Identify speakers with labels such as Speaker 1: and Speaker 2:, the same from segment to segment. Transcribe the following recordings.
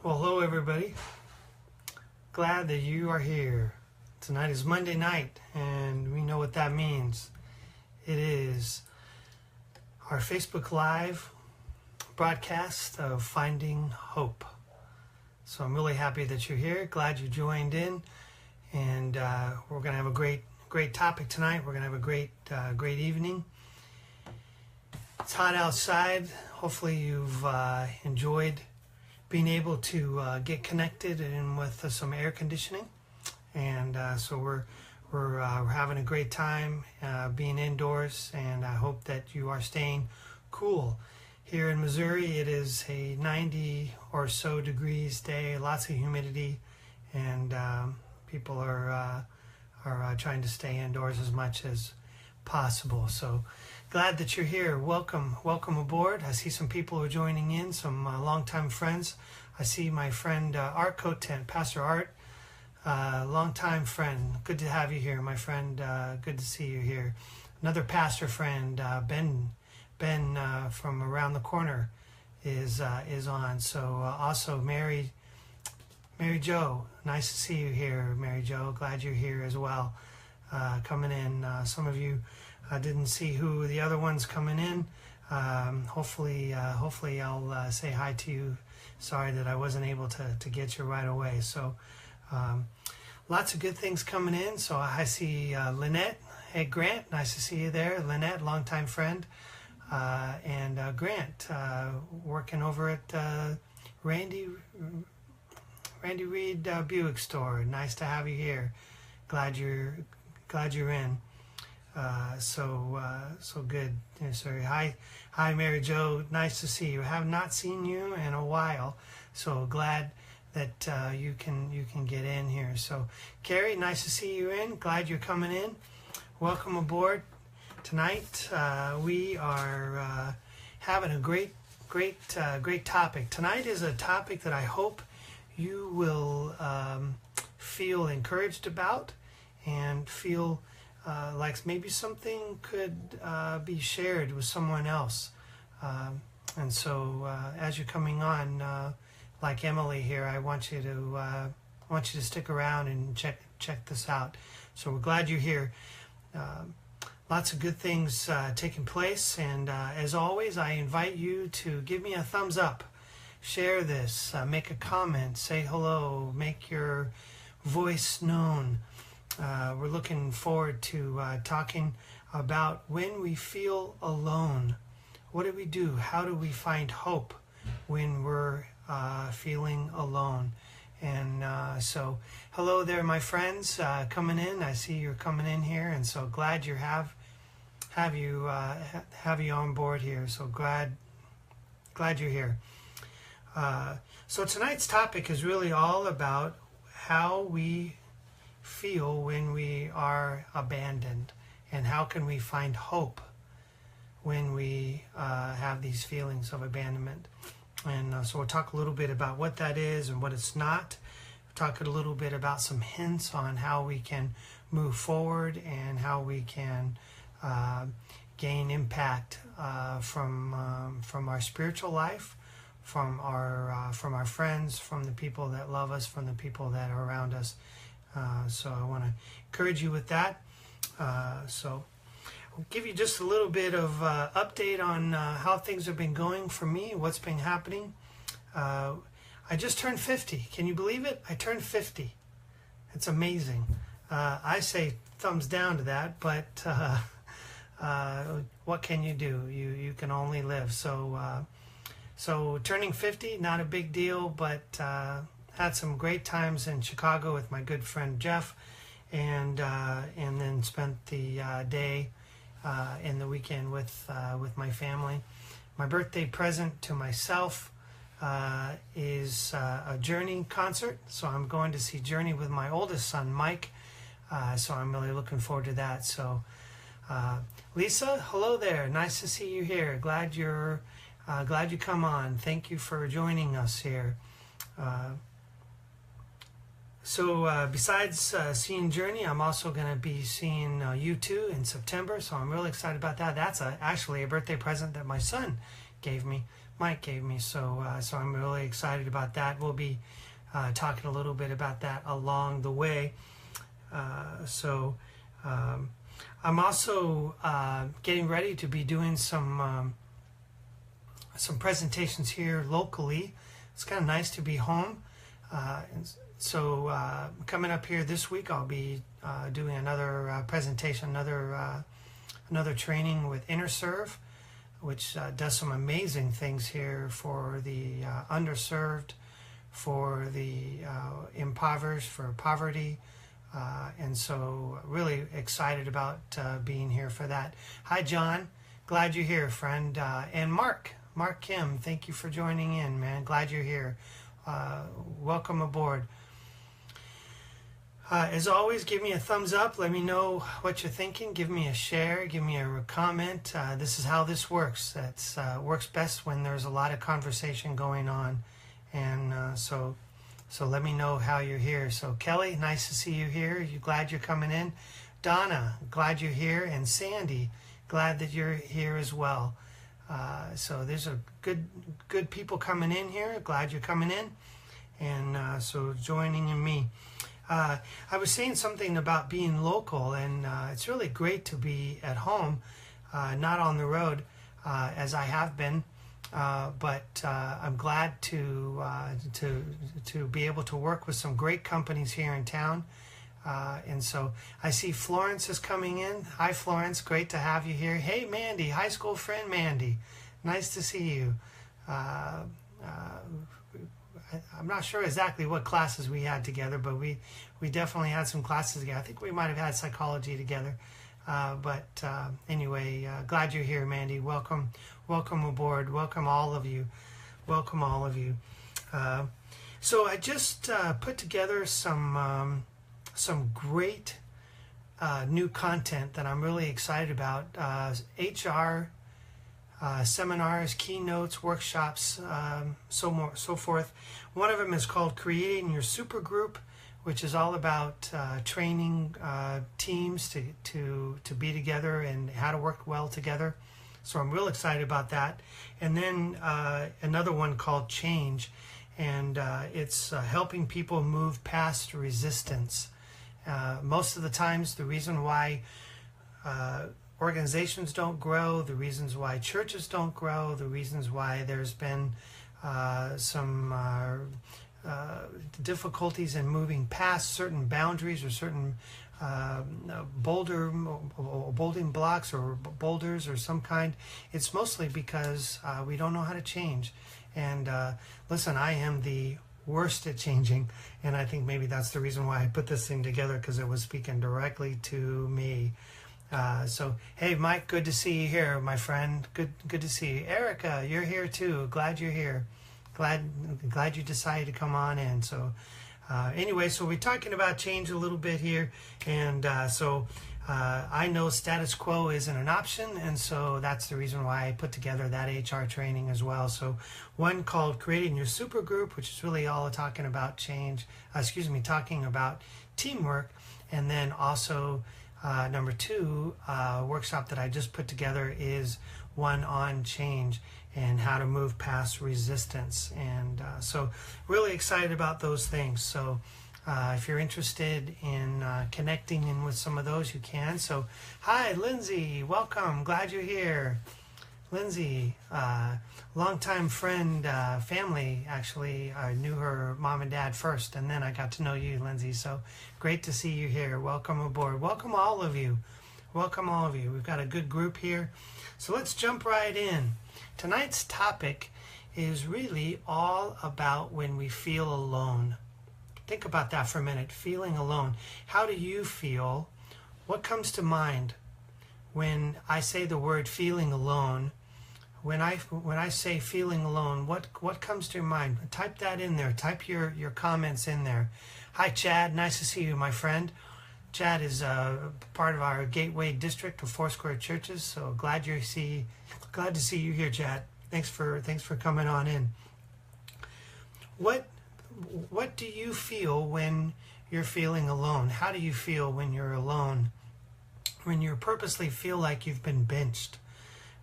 Speaker 1: Well, hello everybody. Glad that you are here. Tonight is Monday night, and we know what that means. It is our Facebook Live broadcast of Finding Hope. So I'm really happy that you're here. Glad you joined in, and we're going to have a great topic tonight. We're going to have a great evening. It's hot outside. Hopefully you've enjoyed being able to get connected and with some air conditioning, and so we're having a great time being indoors, and I hope that you are staying cool. Here in Missouri, it is a 90 or so degrees day, lots of humidity, and people are trying to stay indoors as much as possible. So glad that you're here. Welcome aboard. I see some people are joining in, some longtime friends. I see my friend Art Cotent, Pastor Art, longtime friend. Good to have you here, my friend. Good to see you here. Another pastor friend, Ben from around the corner, is on. So also Mary Jo. Nice to see you here, Mary Jo. Glad you're here as well. Coming in. Some of you didn't see who the other ones coming in. Hopefully I'll say hi to you. Sorry that I wasn't able to get you right away. So lots of good things coming in. So I see Lynette. Hey, Grant, nice to see you there. Lynette, longtime friend. And Grant, working over at Randy Reed Buick store. Nice to have you here. Glad you're in. So good. Yeah, sorry. Hi, Mary Jo. Nice to see you. Have not seen you in a while, so glad that you can get in here. So, Carrie, nice to see you in. Glad you're coming in. Welcome aboard. Tonight we are having a great topic. Tonight is a topic that I hope you will feel encouraged about and feel like maybe something could be shared with someone else. And so as you're coming on, like Emily here, I want you to stick around and check this out. So we're glad you're here. Lots of good things taking place, and as always, I invite you to give me a thumbs up, share this, make a comment, say hello, make your voice known. We're looking forward to talking about when we feel alone. What do we do? How do we find hope when we're feeling alone? And so, hello there, my friends, coming in. I see you're coming in here, and so glad you have you on board here. So glad you're here. So tonight's topic is really all about how we feel when we are abandoned, and how can we find hope when we have these feelings of abandonment. And so we'll talk a little bit about what that is and what it's not. We'll talk a little bit about some hints on how we can move forward and how we can gain impact from our spiritual life, from our friends, from the people that love us, from the people that are around us. So I want to encourage you with that. So I'll give you just a little bit of update on how things have been going for me, what's been happening. I just turned 50. Can you believe it? I turned 50. It's amazing. I say thumbs down to that, but what can you do? You can only live. So turning 50, not a big deal, but had some great times in Chicago with my good friend Jeff, and then spent the day in the weekend with my family. My birthday present to myself is a Journey concert. So I'm going to see Journey with my oldest son, Mike. So I'm really looking forward to that. So Lisa, hello there. Nice to see you here. Glad you come on. Thank you for joining us here. So besides seeing Journey, I'm also going to be seeing U2 in September, so I'm really excited about that. That's actually a birthday present that my son gave me, Mike gave me, so I'm really excited about that. We'll be talking a little bit about that along the way. I'm also getting ready to be doing some presentations here locally. It's kind of nice to be home. Coming up here this week, I'll be doing another presentation, another training with InnerServe, which does some amazing things here for the underserved, for the impoverished, for poverty. And so really excited about being here for that. Hi, John. Glad you're here, friend. And Mark Kim, thank you for joining in, man. Glad you're here. Welcome aboard. As always, give me a thumbs up. Let me know what you're thinking. Give me a share. Give me a comment. This is how this works. It works best when there's a lot of conversation going on. And so let me know how you're here. So Kelly, nice to see you here. You glad you're coming in? Donna, glad you're here. And Sandy, glad that you're here as well. So there's a good people coming in here. Glad you're coming in. And so joining in me. I was saying something about being local, and it's really great to be at home, not on the road, as I have been. But I'm glad to be able to work with some great companies here in town. And so I see Florence is coming in. Hi, Florence. Great to have you here. Hey, Mandy, high school friend Mandy. Nice to see you. I'm not sure exactly what classes we had together, but we definitely had some classes together. I think we might have had psychology together. Anyway, glad you're here, Mandy. Welcome aboard. Welcome all of you. Welcome all of you. So I just put together some great new content that I'm really excited about. HR seminars, keynotes, workshops, so forth. One of them is called Creating Your Supergroup, which is all about training teams to be together and how to work well together. So I'm real excited about that. And then another one called Change, and it's helping people move past resistance. Most of the times, the reason why organizations don't grow, the reasons why churches don't grow, the reasons why there's been some difficulties in moving past certain boundaries or certain bouldering blocks or boulders or some kind. It's mostly because we don't know how to change. And listen, I am the worst at changing, and I think maybe that's the reason why I put this thing together, because it was speaking directly to me. So hey, Mike, good to see you here, my friend. Good to see you. Erica, you're here too. Glad you're here. Glad you decided to come on in. So anyway, so we're talking about change a little bit here, and I know status quo isn't an option, and so that's the reason why I put together that HR training as well. So one called Creating Your Supergroup, which is really all talking about change, talking about teamwork, and then also number two, workshop that I just put together is one on change and how to move past resistance. And so really excited about those things. So if you're interested in connecting in with some of those, you can. So hi, Lindsay, welcome. Glad you're here. Lindsay, longtime friend, family, actually. I knew her mom and dad first, and then I got to know you, Lindsay. So great to see you here. Welcome aboard. Welcome all of you. Welcome all of you. We've got a good group here. So let's jump right in. Tonight's topic is really all about when we feel alone. Think about that for a minute, feeling alone. How do you feel? What comes to mind when I say the word feeling alone? When I say feeling alone, what comes to your mind? Type that in there. Type your comments in there. Hi, Chad. Nice to see you, my friend. Chad is part of our Gateway District of Foursquare Churches. So glad to see you here, Chad. Thanks for coming on in. What do you feel when you're feeling alone? How do you feel when you're alone? When you purposely feel like you've been benched?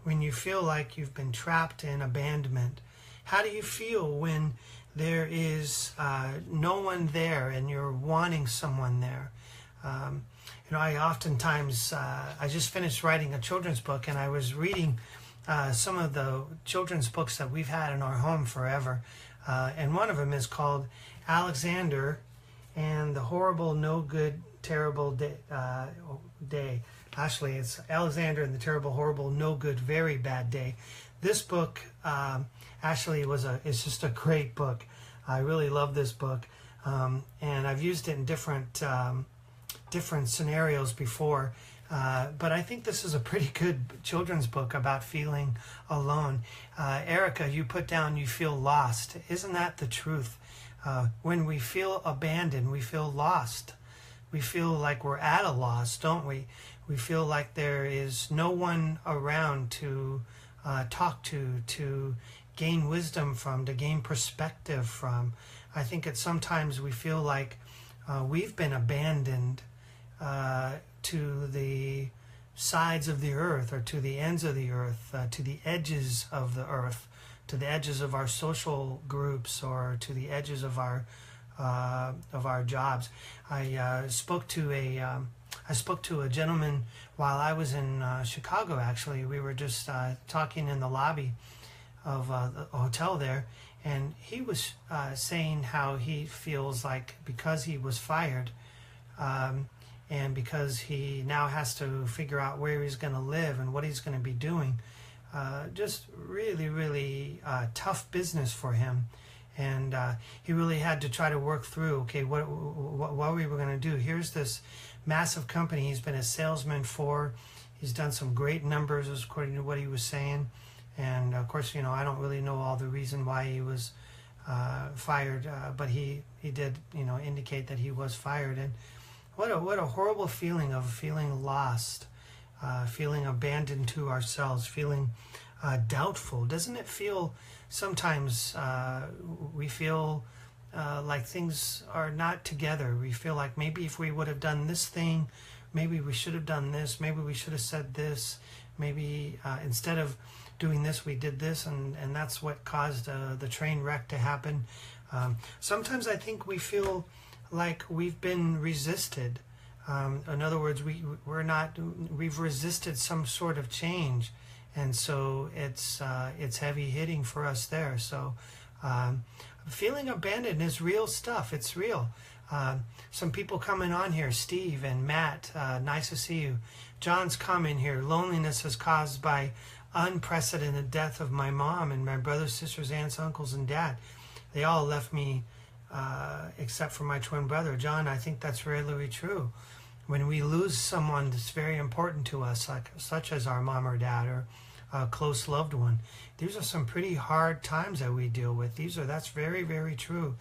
Speaker 1: When you feel like you've been trapped in abandonment? How do you feel when there is no one there and you're wanting someone there? I oftentimes, I just finished writing a children's book, and I was reading some of the children's books that we've had in our home forever. And one of them is called Alexander and the Horrible, No Good, Terrible Day. Actually, it's Alexander and the Terrible, Horrible, No Good, Very Bad Day. This book actually it's just a great book. I really love this book. And I've used it in different scenarios before. But I think this is a pretty good children's book about feeling alone. Erica, you put down you feel lost. Isn't that the truth? When we feel abandoned, we feel lost. We feel like we're at a loss, don't we? We feel like there is no one around to talk to gain wisdom from, to gain perspective from. I think sometimes we feel like we've been abandoned to the sides of the earth, or to the ends of the earth, to the edges of the earth, to the edges of our social groups, or to the edges of our jobs. I spoke to a gentleman while I was in Chicago. Actually, we were just talking in the lobby of the hotel there, and he was saying how he feels like because he was fired, and because he now has to figure out where he's going to live and what he's going to be doing, just really, really tough business for him. And he really had to try to work through, okay, what we were going to do. Here's this massive company he's been a salesman for. He's done some great numbers according to what he was saying. And of course, I don't really know all the reason why he was fired, but he did, indicate that he was fired. And what a horrible feeling of feeling lost, feeling abandoned to ourselves, feeling doubtful. Doesn't it feel sometimes we feel like things are not together? We feel like maybe if we would have done this thing, maybe we should have done this, maybe we should have said this, maybe instead of doing this, we did this, and that's what caused the train wreck to happen. Sometimes I think we feel like we've been resisted. In other words, we've resisted some sort of change, and so it's heavy hitting for us there. So feeling abandoned is real stuff. It's real. Some people coming on here, Steve and Matt, nice to see you. John's comment here, loneliness is caused by unprecedented death of my mom and my brothers, sisters, aunts, uncles, and dad. They all left me except for my twin brother. John, I think that's really true. When we lose someone that's very important to us, such as our mom or dad or a close loved one, these are some pretty hard times that we deal with. That's very, very true.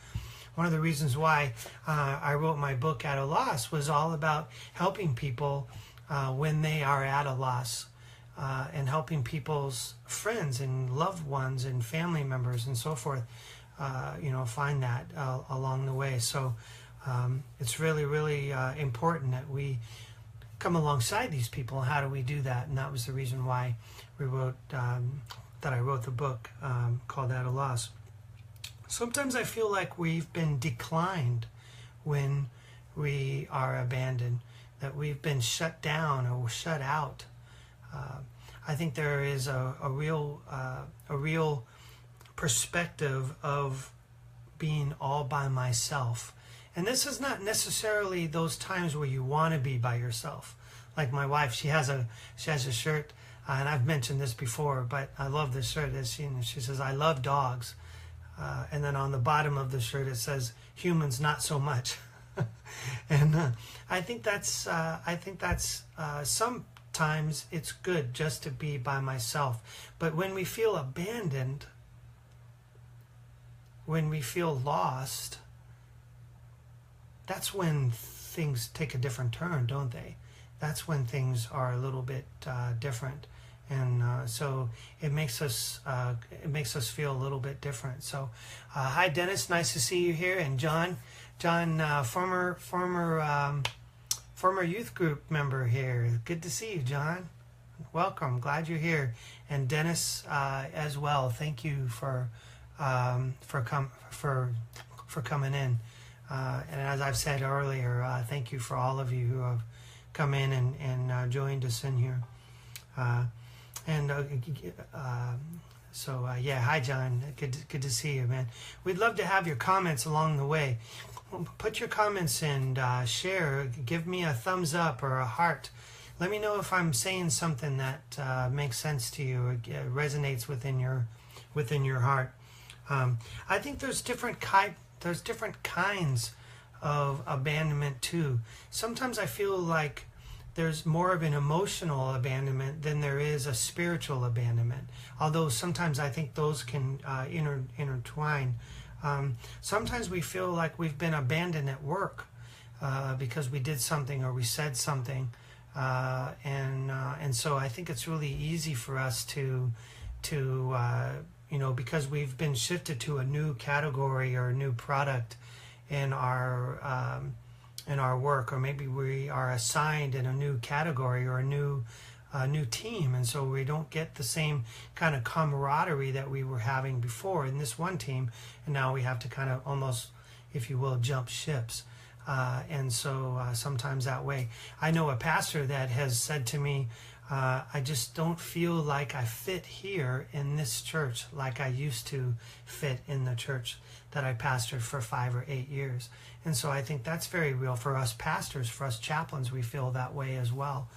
Speaker 1: One of the reasons why I wrote my book At a Loss was all about helping people when they are at a loss, and helping people's friends and loved ones and family members and so forth, find that along the way. So it's really, really important that we come alongside these people. How do we do that? And that was the reason why I wrote the book called At a Loss. Sometimes I feel like we've been declined when we are abandoned, that we've been shut down or shut out. I think there is a real perspective of being all by myself. And this is not necessarily those times where you want to be by yourself. Like my wife, she has a shirt, and I've mentioned this before, but I love this shirt. She says, "I love dogs," and then on the bottom of the shirt it says, "Humans, not so much." And I think that's sometimes it's good just to be by myself. But when we feel abandoned, when we feel lost, that's when things take a different turn, don't they? That's when things are a little bit different, and so it makes us feel a little bit different. So, hi Dennis, nice to see you here, and John John, former youth group member here. Good to see you, John. Welcome. Glad you're here. And Dennis as well. Thank you for coming in. And as I've said earlier, thank you for all of you who have come in and joined us in here. Yeah, hi John. Good to see you, man. We'd love to have your comments along the way. Put your comments in, share, give me a thumbs up or a heart. Let me know if I'm saying something that makes sense to you or resonates within your heart. I think there's different kinds of abandonment too. Sometimes I feel like there's more of an emotional abandonment than there is a spiritual abandonment. Although sometimes I think those can intertwine. Sometimes we feel like we've been abandoned at work because we did something or we said something, and so I think it's really easy for us to because we've been shifted to a new category or a new product in our work, or maybe we are assigned in a new category or a new team, and so we don't get the same kind of camaraderie that we were having before in this one team, and now we have to kind of almost, if you will, jump ships. And so sometimes that way. I know a pastor that has said to me, I just don't feel like I fit here in this church like I used to fit in the church that I pastored for 5 or 8 years. And so I think that's very real for us pastors, for us chaplains. We feel that way as well.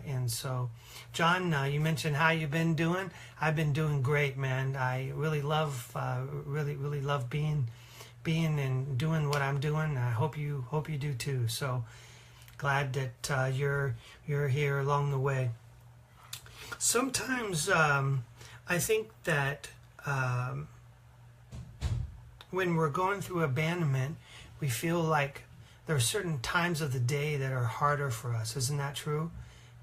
Speaker 1: And so, John, you mentioned how you've been doing. I've been doing great, man. I really love, really love being and doing what I'm doing. I hope you do too. So glad that you're here along the way. Sometimes I think that when we're going through abandonment, we feel like there are certain times of the day that are harder for us. Isn't that true?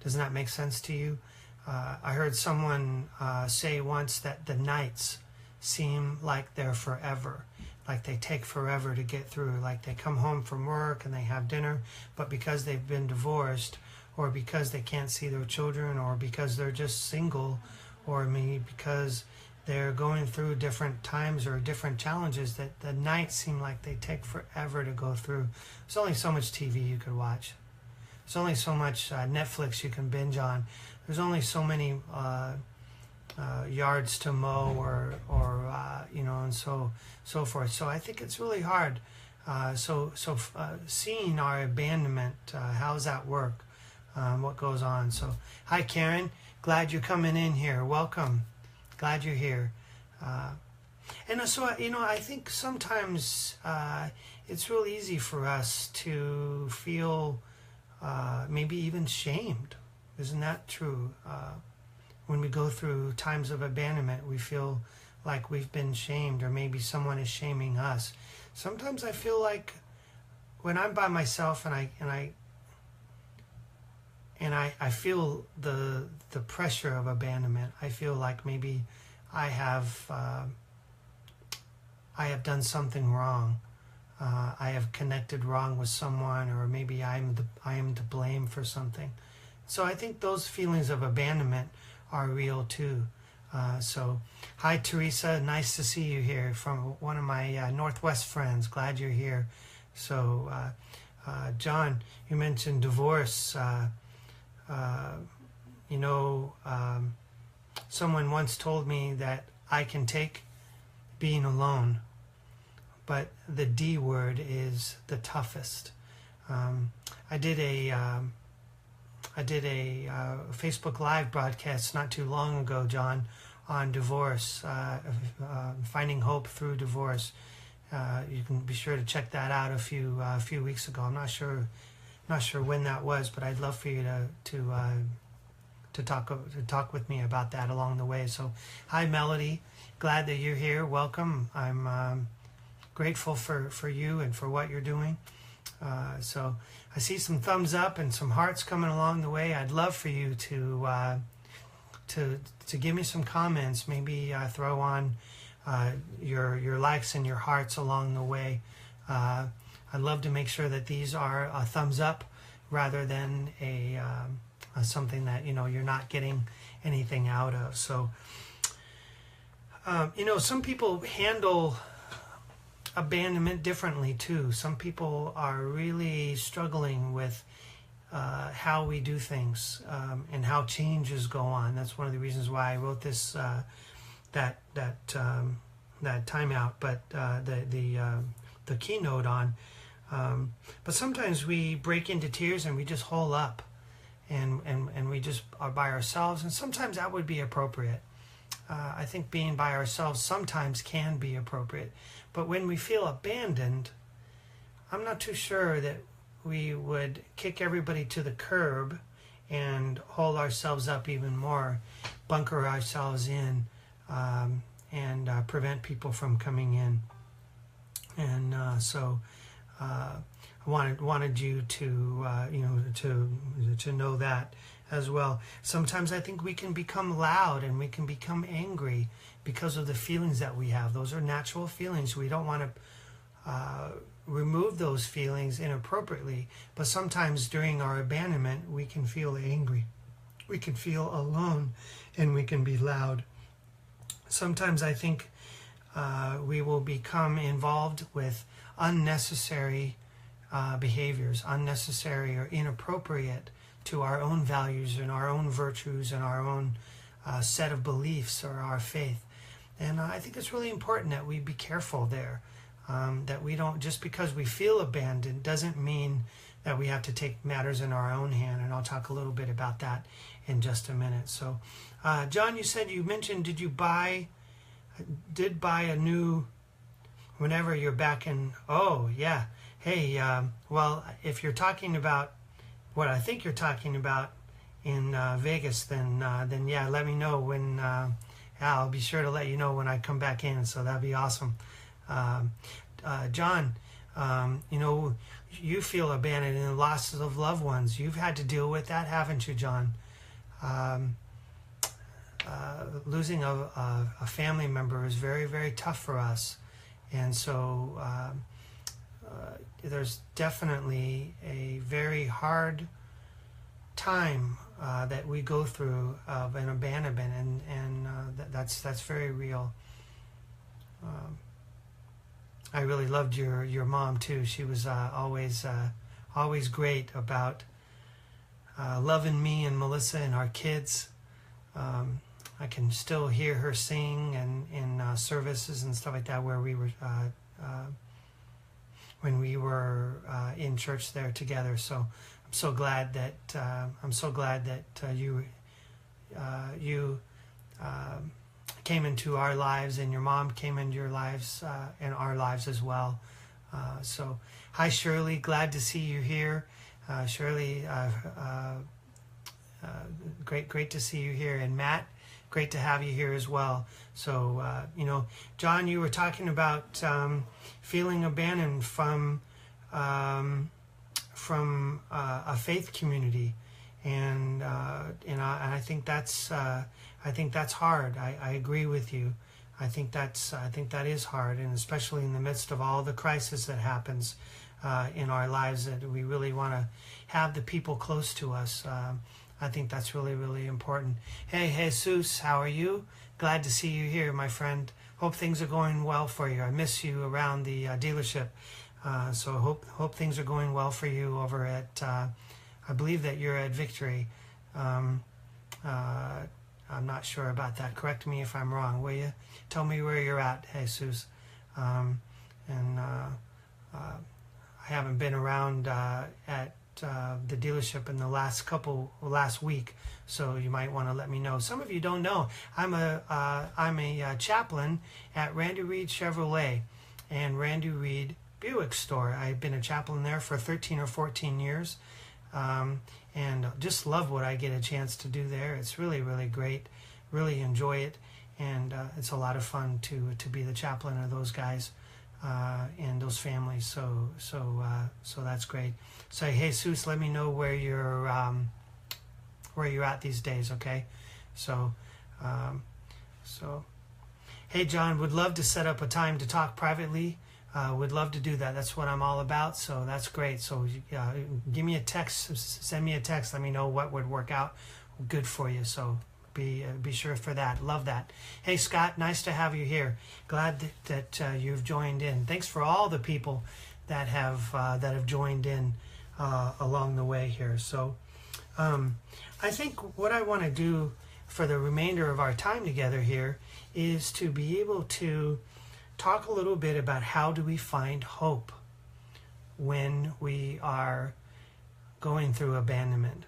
Speaker 1: Doesn't that make sense to you? I heard someone say once that the nights seem like they're forever, like they take forever to get through, like they come home from work and they have dinner, but because they've been divorced, or because they can't see their children, or because they're just single, or maybe because they're going through different times or different challenges, that the nights seem like they take forever to go through. There's only so much TV you could watch. There's only so much Netflix you can binge on. There's only so many yards to mow, or and so forth. So I think it's really hard. Seeing our abandonment, how's that work? What goes on? So, hi Karen, glad you're coming in here. Welcome, glad you're here. And so I think sometimes it's real easy for us to feel maybe even shamed. Isn't that true? When we go through times of abandonment, we feel like we've been shamed, or maybe someone is shaming us. Sometimes I feel like when I'm by myself and I feel the pressure of abandonment, I feel like maybe I have done something wrong. I have connected wrong with someone, or maybe I am to blame for something. So I think those feelings of abandonment are real too. So, hi Teresa, nice to see you here from one of my Northwest friends. Glad you're here. So, John, you mentioned divorce. Someone once told me that I can take being alone, but the D word is the toughest. I did a Facebook Live broadcast not too long ago, John, on divorce, finding hope through divorce. You can be sure to check that out a few weeks ago. I'm not sure when that was, but I'd love for you to talk with me about that along the way. So, hi Melody, glad that you're here. Welcome. I'm grateful for you and for what you're doing. So I see some thumbs up and some hearts coming along the way. I'd love for you to give me some comments. Maybe throw on your likes and your hearts along the way. I'd love to make sure that these are a thumbs up rather than something that you're not getting anything out of. So some people handle abandonment differently too. Some people are really struggling with how we do things and how changes go on. That's one of the reasons why I wrote this that timeout, but the keynote on. But sometimes we break into tears and we just hole up, and we just are by ourselves. And sometimes that would be appropriate. I think being by ourselves sometimes can be appropriate. But when we feel abandoned, I'm not too sure that we would kick everybody to the curb and hold ourselves up even more, bunker ourselves in, and prevent people from coming in. And so I wanted you to to know that as well. Sometimes I think we can become loud and we can become angry because of the feelings that we have. Those are natural feelings. We don't want to remove those feelings inappropriately, but sometimes during our abandonment we can feel angry, we can feel alone, and we can be loud. Sometimes I think we will become involved with unnecessary behaviors, unnecessary or inappropriate to our own values and our own virtues and our own set of beliefs or our faith. And I think it's really important that we be careful there, that we don't, just because we feel abandoned doesn't mean that we have to take matters in our own hand. And I'll talk a little bit about that in just a minute. So John, you mentioned, did buy a new, whenever you're back in, oh yeah, hey, well, if you're talking about what I think you're talking about in Vegas, then yeah, let me know when, I'll be sure to let you know when I come back in, so that'd be awesome. John, you feel abandoned in the losses of loved ones. You've had to deal with that, haven't you, John? Losing a family member is very, very tough for us. And so there's definitely a very hard time that we go through of an abandonment, and that's very real. I really loved your mom too. She was always great about loving me and Melissa and our kids. I can still hear her sing and in services and stuff like that where we were when we were in church there together. So I'm so glad that you came into our lives, and your mom came into your lives and our lives as well. So hi Shirley, glad to see you here. Shirley, great to see you here. And Matt, great to have you here as well. So John, you were talking about feeling abandoned from a faith community, and I think that's hard. I agree with you. I think that is hard, and especially in the midst of all the crisis that happens in our lives, that we really want to have the people close to us. I think that's really, really important. Hey, Jesus, how are you? Glad to see you here, my friend. Hope things are going well for you. I miss you around the dealership. So hope things are going well for you over at, I believe that you're at Victory. I'm not sure about that. Correct me if I'm wrong, will you? Tell me where you're at, Jesus. I haven't been around at the dealership in the last week, so you might want to let me know. Some of you don't know, I'm a chaplain at Randy Reed Chevrolet and Randy Reed Buick store. I've been a chaplain there for 13 or 14 years, and just love what I get a chance to do there. It's really, really great. Really enjoy it, and it's a lot of fun to be the chaplain of those guys and those families. So that's great. So Jesus, let me know where you're at these days, okay? So hey John, would love to set up a time to talk privately would love to do that. That's what I'm all about, so that's great. So give me a text, send me a text, let me know what would work out good for you. So be sure for that. Love that. Hey, Scott, nice to have you here. Glad that you've joined in. Thanks for all the people that have joined in along the way here. So I think what I want to do for the remainder of our time together here is to be able to talk a little bit about how do we find hope when we are going through abandonment.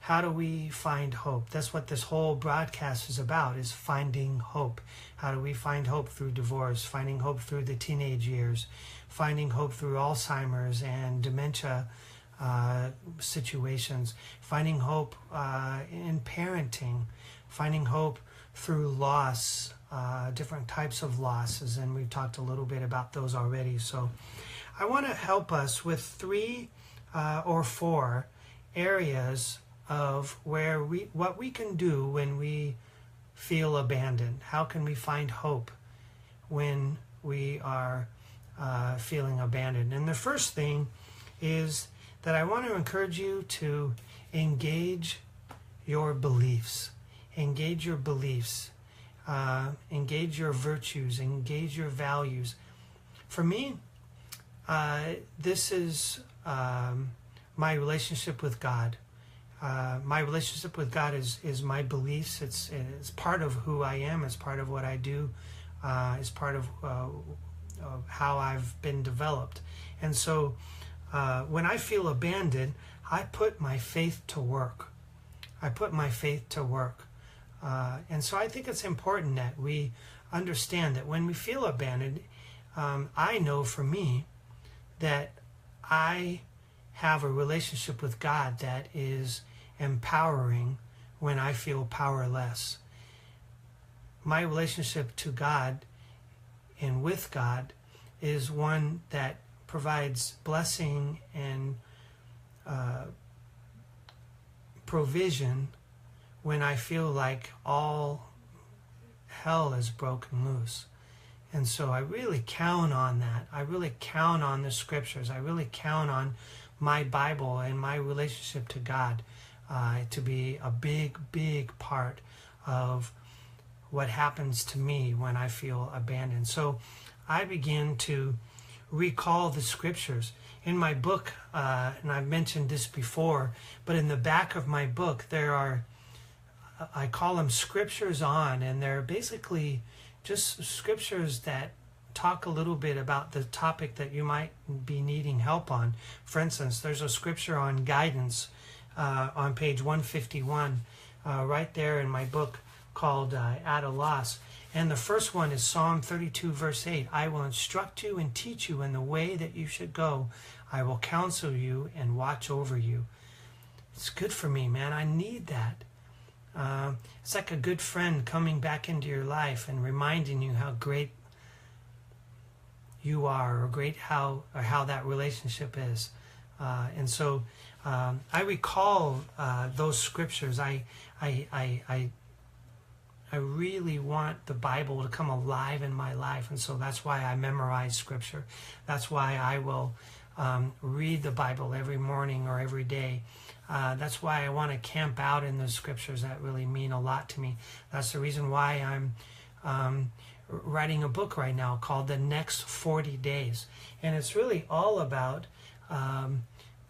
Speaker 1: How do we find hope? That's what this whole broadcast is about, is finding hope. How do we find hope through divorce, finding hope through the teenage years, finding hope through Alzheimer's and dementia situations, finding hope in parenting, finding hope through loss, different types of losses, and we've talked a little bit about those already. So I want to help us with 3 or 4 areas of what we can do when we feel abandoned. How can we find hope when we are feeling abandoned? And the first thing is that I want to encourage you to engage your beliefs. Engage your beliefs. Engage your virtues. Engage your values. For me, this is my relationship with God. My relationship with God is my beliefs. It's part of who I am. It's part of what I do. It's part of how I've been developed. And so when I feel abandoned, I put my faith to work. I put my faith to work. And so I think it's important that we understand that when we feel abandoned, I know for me that I have a relationship with God that is empowering when I feel powerless. My relationship to God and with God is one that provides blessing and provision when I feel like all hell is broken loose. And so I really count on that. I really count on the scriptures. I really count on my Bible and my relationship to God to be a big, big part of what happens to me when I feel abandoned. So I begin to recall the scriptures. In my book, and I've mentioned this before, but in the back of my book there are, I call them scriptures on, and they're basically just scriptures that talk a little bit about the topic that you might be needing help on. For instance, there's a scripture on guidance on page 151 right there in my book called At a Loss. And the first one is Psalm 32 verse 8. I will instruct you and teach you in the way that you should go. I will counsel you and watch over you. It's good for me, man. I need that. It's like a good friend coming back into your life and reminding you how great you are, or great how that relationship is. And so I recall those scriptures. I really want the Bible to come alive in my life, and so that's why I memorize scripture. That's why I will read the Bible every morning or every day. That's why I want to camp out in those scriptures that really mean a lot to me. That's the reason why I'm writing a book right now called The Next 40 Days. And it's really all about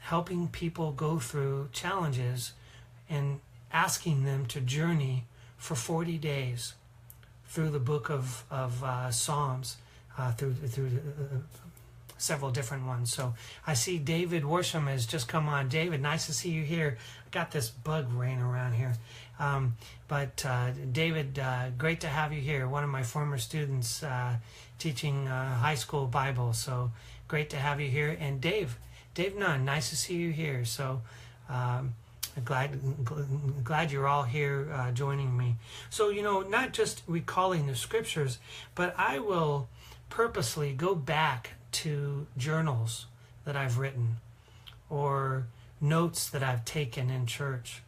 Speaker 1: helping people go through challenges and asking them to journey for 40 days through the book of Psalms, through several different ones. So I see David Worsham has just come on. David, nice to see you here. I got this bug raining around here. But David, great to have you here. One of my former students teaching high school Bible. So great to have you here. And Dave Nunn, nice to see you here. So glad you're all here joining me. So, not just recalling the scriptures, but I will purposely go back to journals that I've written or notes that I've taken in church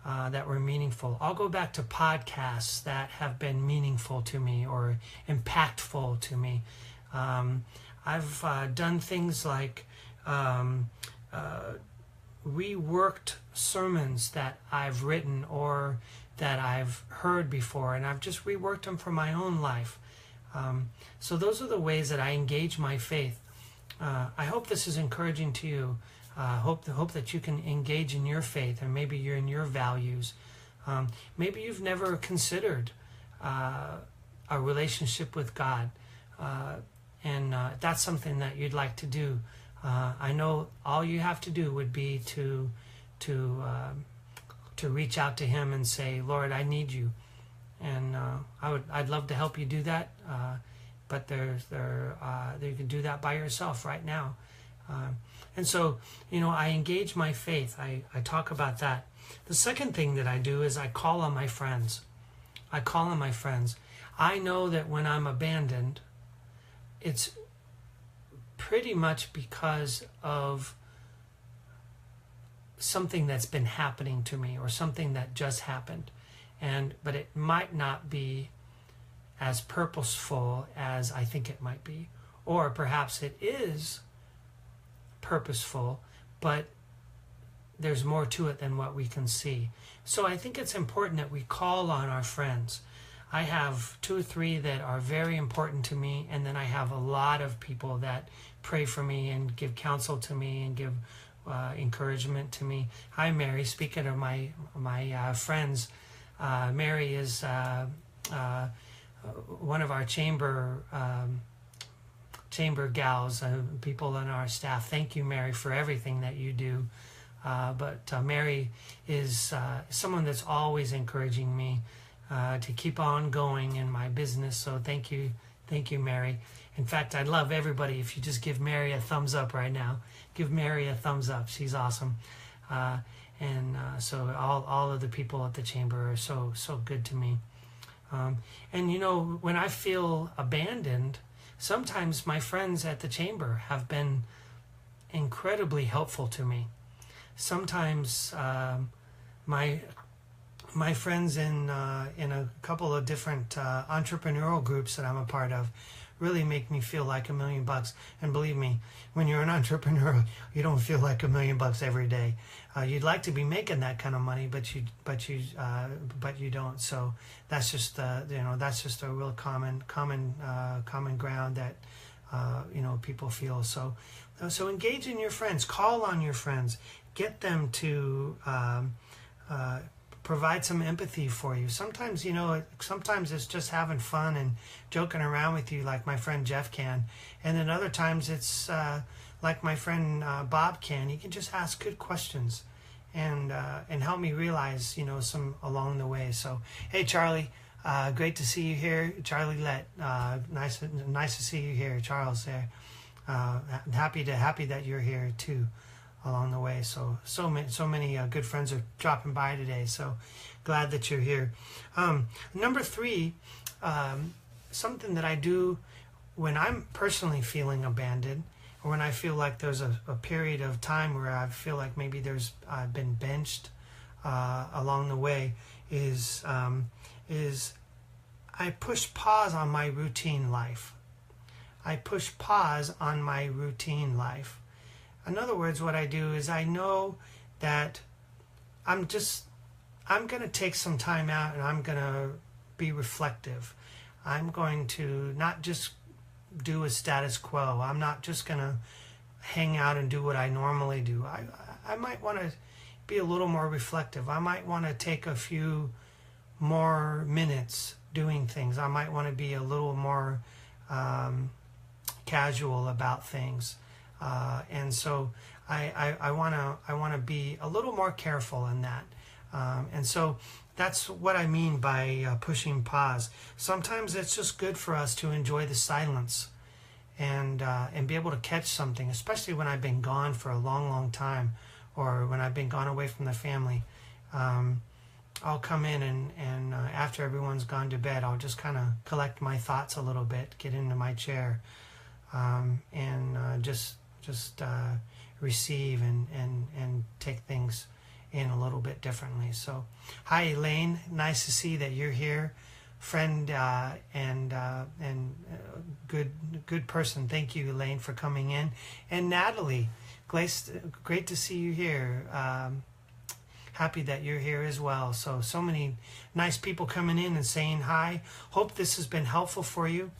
Speaker 1: that were meaningful. I'll go back to podcasts that have been meaningful to me or impactful to me. I've done things like reworked sermons that I've written or that I've heard before, and I've just reworked them for my own life. So those are the ways that I engage my faith. I hope this is encouraging to you. Hope that you can engage in your faith, and maybe you're in your values. Maybe you've never considered a relationship with God, and that's something that you'd like to do. I know all you have to do would be to reach out to Him and say, Lord, I need you. And I'd love to help you do that, but you can do that by yourself right now. And so, I engage my faith. I talk about that. The second thing that I do is I call on my friends. I know that when I'm abandoned, it's pretty much because of something that's been happening to me or something that just happened. But it might not be as purposeful as I think it might be. Or perhaps it is purposeful, but there's more to it than what we can see. So I think it's important that we call on our friends. I have 2 or 3 that are very important to me, and then I have a lot of people that pray for me and give counsel to me and give encouragement to me. Hi, Mary. Speaking of my friends, Mary is one of our chamber gals, people on our staff. Thank you, Mary, for everything that you do. But Mary is someone that's always encouraging me to keep on going in my business. So thank you, Mary. In fact, I'd love everybody if you just give Mary a thumbs up right now. Give Mary a thumbs up. She's awesome. So all of the people at the chamber are so good to me. And when I feel abandoned, sometimes my friends at the chamber have been incredibly helpful to me. Sometimes my friends in a couple of different entrepreneurial groups that I'm a part of really make me feel like $1 million. And believe me, when you're an entrepreneur, you don't feel like $1 million every day. You'd like to be making that kind of money, but you don't. So that's just that's just a real common ground that people feel. So engage in your friends, call on your friends, get them to provide some empathy for you. Sometimes it's just having fun and joking around with you, like my friend Jeff can, and then other times it's like my friend Bob can. He can just ask good questions and help me realize some along the way. So hey, Charlie, great to see you here. Charlie Lett, nice to see you here. Charles there, happy that you're here too along the way. So many good friends are dropping by today, so glad that you're here. Number 3, something that I do when I'm personally feeling abandoned, or when I feel like there's a period of time where I feel like maybe I've been benched along the way, is I push pause on my routine life. In other words, what I do is I know that I'm going to take some time out and I'm going to be reflective. I'm going to not just do a status quo. I'm not just going to hang out and do what I normally do. I might want to be a little more reflective. I might want to take a few more minutes doing things. I might want to be a little more casual about things. And so I want to be a little more careful in that. And so that's what I mean by pushing pause. Sometimes it's just good for us to enjoy the silence and be able to catch something, especially when I've been gone for a long time, or when I've been gone away from the family. I'll come in and after everyone's gone to bed, I'll just kind of collect my thoughts a little bit, get into my chair, and just receive and take things in a little bit differently. So, hi Elaine, nice to see that you're here, friend, and good person. Thank you, Elaine, for coming in. And Natalie, great to see you here. Happy that you're here as well. So many nice people coming in and saying hi. Hope this has been helpful for you.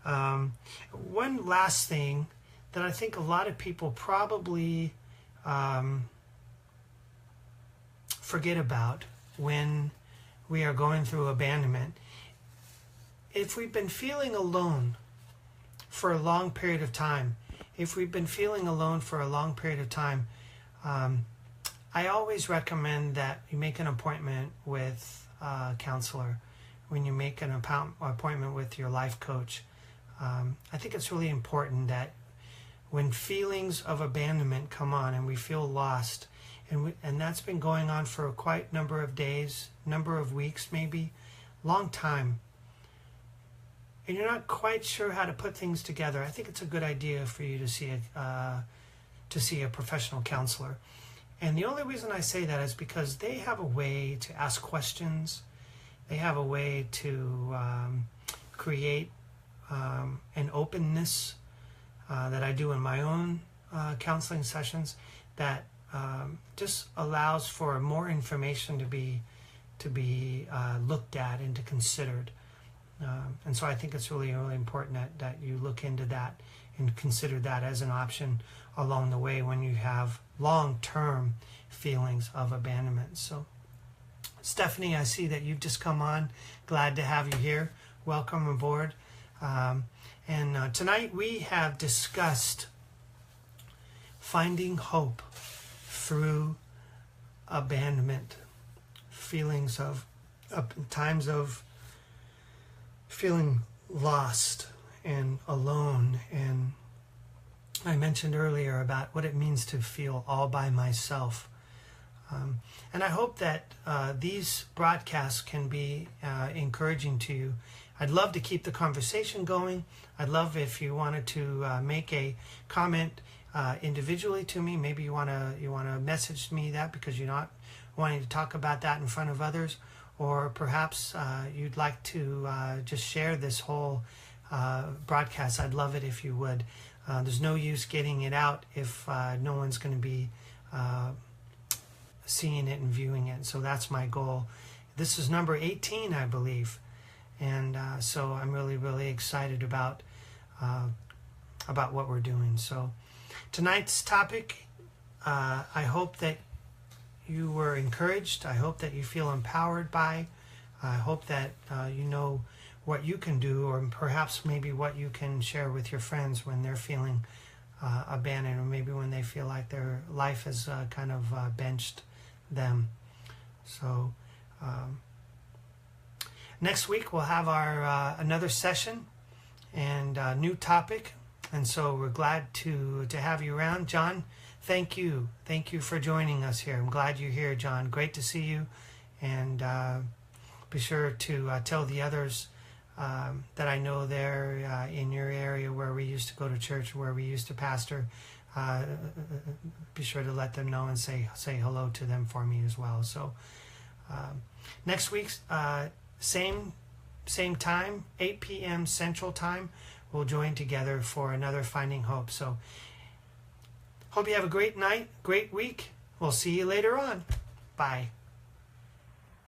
Speaker 1: One last thing that I think a lot of people probably forget about when we are going through abandonment. If we've been feeling alone for a long period of time, I always recommend that you make an appointment with a counselor, when you make an appointment with your life coach. I think it's really important that when feelings of abandonment come on and we feel lost, and that's been going on for quite a number of days, number of weeks maybe, long time, and you're not quite sure how to put things together, I think it's a good idea for you to see a professional counselor. And the only reason I say that is because they have a way to ask questions. They have a way to create an openness that I do in my own counseling sessions that just allows for more information to be looked at and to considered. And so I think it's really, really important that you look into that and consider that as an option along the way when you have long-term feelings of abandonment. So, Stephanie, I see that you've just come on. Glad to have you here. Welcome aboard. And tonight we have discussed finding hope through abandonment, feelings of times of feeling lost and alone. And I mentioned earlier about what it means to feel all by myself. And I hope that these broadcasts can be encouraging to you. I'd love to keep the conversation going. I'd love if you wanted to make a comment individually to me. Maybe you want to message me that because you're not wanting to talk about that in front of others, or perhaps you'd like to just share this whole broadcast. I'd love it if you would. There's no use getting it out if no one's going to be seeing it and viewing it. So that's my goal. This is number 18, I believe. And so I'm really, really excited about what we're doing. So tonight's topic, I hope that you were encouraged. I hope that you feel empowered by. I hope that you know what you can do, or perhaps maybe what you can share with your friends when they're feeling abandoned, or maybe when they feel like their life has kind of benched them. So next week we'll have our another session and a new topic, and so we're glad to have you around. John, thank you for joining us here. I'm glad you're here, John. Great to see you, and be sure to tell the others that I know there in your area where we used to go to church, where we used to pastor. Be sure to let them know and say hello to them for me as well. So next week's same time, 8 p.m. Central Time, we'll join together for another Finding Hope. So hope you have a great night, great week. We'll see you later on. Bye.